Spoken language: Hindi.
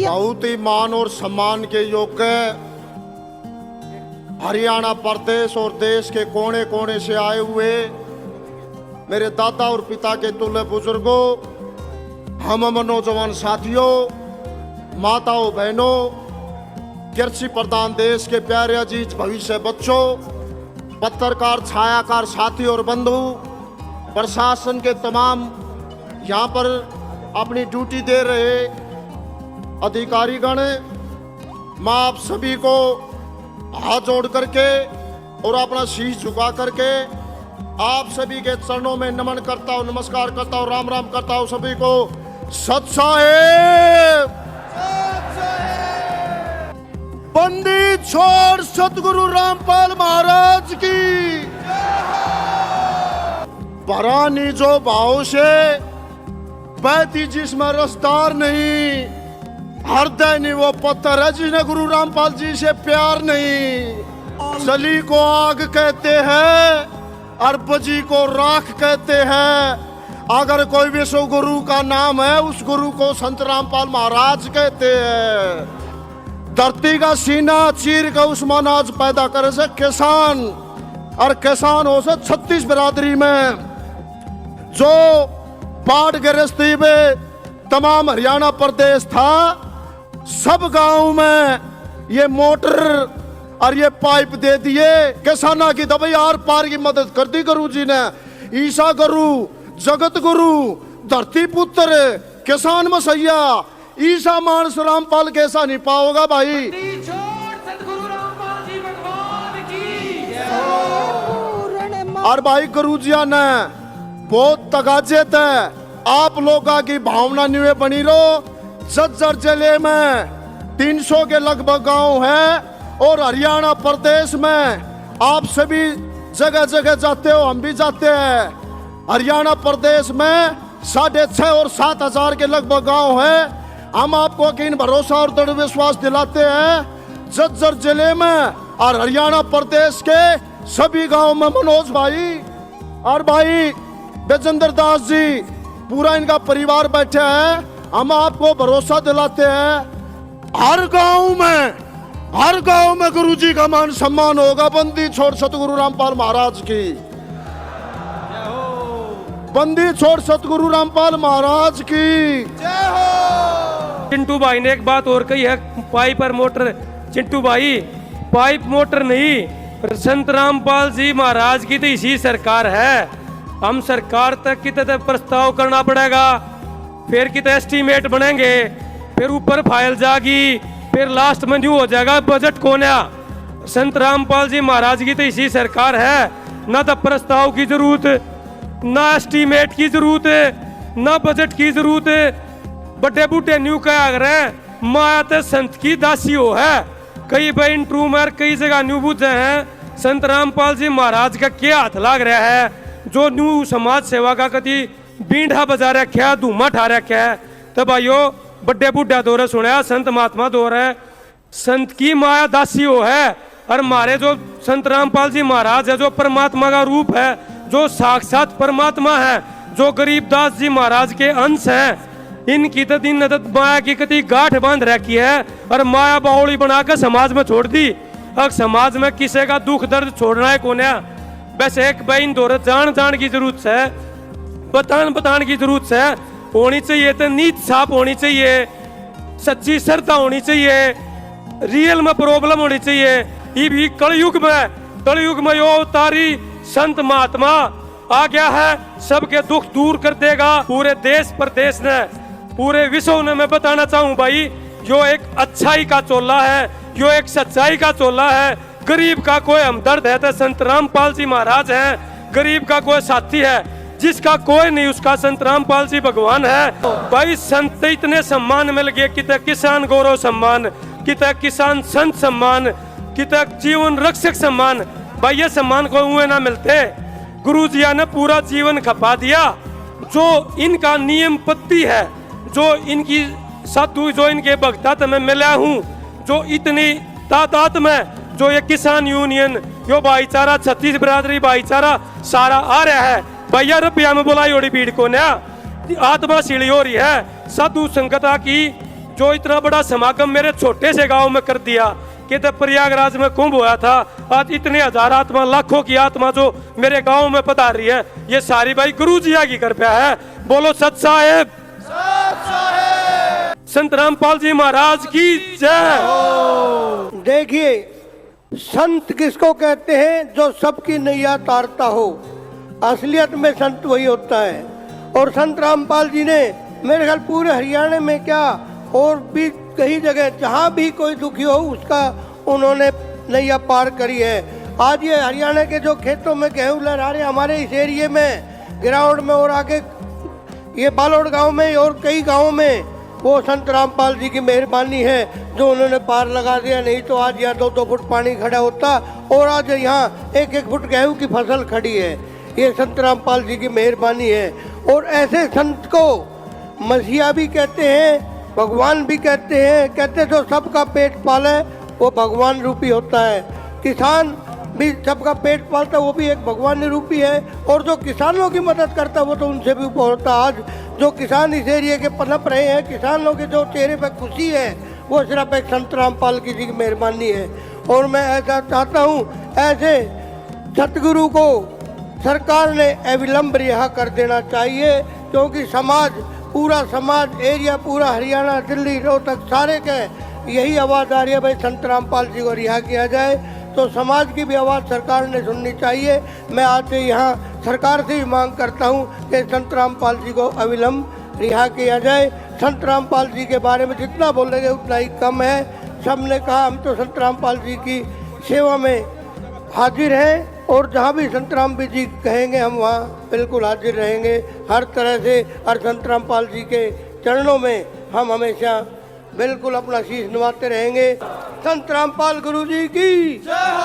बहुत ही मान और सम्मान के योग्य हरियाणा प्रदेश और देश के कोने कोने से आए हुए मेरे दादा और पिता के तुल्य बुजुर्गों, हम नौजवान साथियों, माताओं बहनों, कृषि प्रधान देश के प्यारे अजीज भविष्य बच्चों, पत्रकार छायाकार साथी और बंधु, प्रशासन के तमाम यहाँ पर अपनी ड्यूटी दे रहे अधिकारीगण, मैं आप सभी को हाथ जोड़ करके और अपना शीश झुका करके आप सभी के चरणों में नमन करता हूँ, नमस्कार करता हूँ, राम राम करता हूँ सभी को। सत साहेब, बंदी छोड़ सतगुरु रामपाल महाराज की। परानी जो भाव से बहती जिसमें रसदार नहीं, हृदय नहीं वो पत्थर है जिन्हें गुरु रामपाल जी से प्यार नहीं। चली को आग कहते हैं और बजी को राख कहते हैं। अगर कोई विश्व गुरु का नाम है उस गुरु को संत रामपाल महाराज कहते हैं। धरती का सीना चीर का उस्मान अनाज पैदा करे से किसान, और किसान हो से 36 बिरादरी में जो बाढ़ गिरस्ती में तमाम हरियाणा प्रदेश था, सब गांव में ये मोटर और ये पाइप दे दिए किसाना की दवाई आर पार की मदद कर दी गुरु जी ने। ईसा गुरु, जगत गुरु, धरती पुत्र, किसान मसैया, ईसा मानस रामपाल कैसा नहीं पाओगा भाई। और भाई गुरु जी ने बहुत तगाजे थे, आप लोगों की भावना निवे बनी रहो। झज्जर जिले में 300 के लगभग गांव है और हरियाणा प्रदेश में आप सभी जगह जगह जाते हो, हम भी जाते हैं। हरियाणा प्रदेश में 6,500 और 7,000 के लगभग गांव है। हम आपको यकीन, भरोसा और दृढ़ विश्वास दिलाते हैं झज्जर जिले में और हरियाणा प्रदेश के सभी गांव में मनोज भाई और भाई बेजेंद्र दास जी, पूरा इनका परिवार बैठे हैं। हम आपको भरोसा दिलाते हैं हर गांव में गुरु जी का मान सम्मान होगा। बंदी छोड़ सतगुरु रामपाल महाराज की, बंदी छोड़ सतगुरु रामपाल महाराज की जय हो। चिंटू भाई ने एक बात और कही है, पाइप और मोटर। चिंटू भाई, पाइप मोटर नहीं, संत रामपाल जी महाराज की तो इसी सरकार है। हम सरकार तक की तरह प्रस्ताव करना पड़ेगा, फिर कितने एस्टीमेट बनेंगे, फिर ऊपर फाइल जागी, फिर लास्ट में न्यू हो जाएगा बजट कोन्या। संत रामपाल जी महाराज की तो इसी सरकार है। ना तो प्रस्ताव की जरूरत, ना एस्टीमेट की जरूरत, ना बजट की जरूरत। बड़े बूढ़े न्यू कह रहे माया तो संत की दासी हो है। कई बार इंटरव्यू में कई जगह न्यू बुझे हैं संत रामपाल जी महाराज का क्या हाथ लाग रहा है, जो न्यू समाज सेवा का कभी बींढा बजा रखा है, धूमा ठा रखा है। तो भाइयों, बड़े बूढ़ा दौरे सुना, संत महात्मा दौर है, संत की माया दासी हो है। और हमारे जो संत रामपाल जी महाराज है, जो परमात्मा का रूप है, जो साक्षात परमात्मा है, जो गरीबदास जी महाराज के अंश हैं, इनकी तो दिन माया की कति गांठ बांध रखी है और माया बावड़ी बनाकर समाज में छोड़ दी। अब समाज में किसी का दुख दर्द छोड़ना है कोन्या। बस एक बहन दौरे जान की जरूरत है, बतान की जरूरत है, होनी चाहिए तो नीत साफ होनी चाहिए, सच्ची श्रद्धा होनी चाहिए, रियल में प्रॉब्लम होनी चाहिए। ये भी कलयुग में यो अवतारी संत महात्मा आ गया है, सबके दुख दूर कर देगा। पूरे देश प्रदेश ने, पूरे विश्व ने मैं बताना चाहूँ भाई, जो एक अच्छाई का चोला है, जो एक सच्चाई का चोला है। गरीब का कोई हमदर्द है तो संत रामपाल जी महाराज हैं। गरीब का कोई साथी है, जिसका कोई नहीं उसका संत रामपाल जी भगवान है। भाई संत इतने सम्मान मिल गए, कितने किसान गौरव सम्मान, कितने किसान संत सम्मान, कितने जीवन रक्षक सम्मान। भाई ये सम्मान को हुए ना मिलते। गुरु जी ने पूरा जीवन खपा दिया। जो इनका नियम पत्ती है, जो इनकी साधु, जो इनके भक्तात में मिला हूँ, जो इतनी तादाद में जो ये किसान यूनियन, यो भाईचारा, 36 बिरादरी भाईचारा सारा आ रहा है। भैया रुपया में बोलाई ओड़ी भीड़ को नया आत्मा सीढ़ी हो रही है। साधु संगता की जो इतना बड़ा समागम मेरे छोटे से गांव में कर दिया कि तब प्रयागराज में कुंभ हुआ था, आज इतने हजार आत्मा, लाखों की आत्मा जो मेरे गांव में पधार रही है, ये सारी भाई गुरु जी की कृपा है। बोलो सत साहेब, संत रामपाल जी महाराज की जय। देखिए, संत किसको कहते हैं? जो सबकी नैया तारता हो। असलियत में संत वही होता है। और संत रामपाल जी ने मेरे ख्याल पूरे हरियाणा में क्या और भी कई जगह जहाँ भी कोई दुखी हो उसका उन्होंने नैया पार करी है। आज ये हरियाणा के जो खेतों में गेहूँ लहरा रहे, हमारे इस एरिए में गिरावट में और आगे ये बालोड़ गांव में और कई गांवों में वो संत रामपाल जी की मेहरबानी है जो उन्होंने पार लगा दिया। नहीं तो आज यहाँ 2-2 फुट पानी खड़ा होता और आज यहाँ 1-1 फुट गेहूँ की फसल खड़ी है। ये संत रामपाल जी की मेहरबानी है। और ऐसे संत को मसीहा भी कहते हैं, भगवान भी कहते हैं। कहते जो सबका पेट पाले वो भगवान रूपी होता है। किसान भी सबका पेट पालता है, वो भी एक भगवान रूपी है। और जो किसानों की मदद करता है वो तो उनसे भी ऊपर होता है। आज जो किसान इस एरिया के पनप रहे हैं, किसानों के जो चेहरे पर खुशी है वो सिर्फ एक संत रामपाल की जी की मेहरबानी है। और मैं ऐसा चाहता हूँ, ऐसे सतगुरु को सरकार ने अविलंब रिहा कर देना चाहिए, क्योंकि समाज, पूरा समाज, एरिया पूरा हरियाणा, दिल्ली, रोहतक सारे के यही आवाज़ आ रही है भाई संत रामपाल जी को रिहा किया जाए। तो समाज की भी आवाज़ सरकार ने सुननी चाहिए। मैं आज से यहाँ सरकार से भी मांग करता हूँ कि संत रामपाल जी को अविलंब रिहा किया जाए। संत रामपाल जी के बारे में जितना बोलेंगे उतना ही कम है। सबने कहा हम तो संत रामपाल जी की सेवा में हाजिर हैं और जहाँ भी संत राम जी कहेंगे हम वहाँ बिल्कुल हाजिर रहेंगे। हर तरह से हर संत रामपाल जी के चरणों में हम हमेशा बिल्कुल अपना शीश नवाते रहेंगे। संत रामपाल गुरु जी की जय।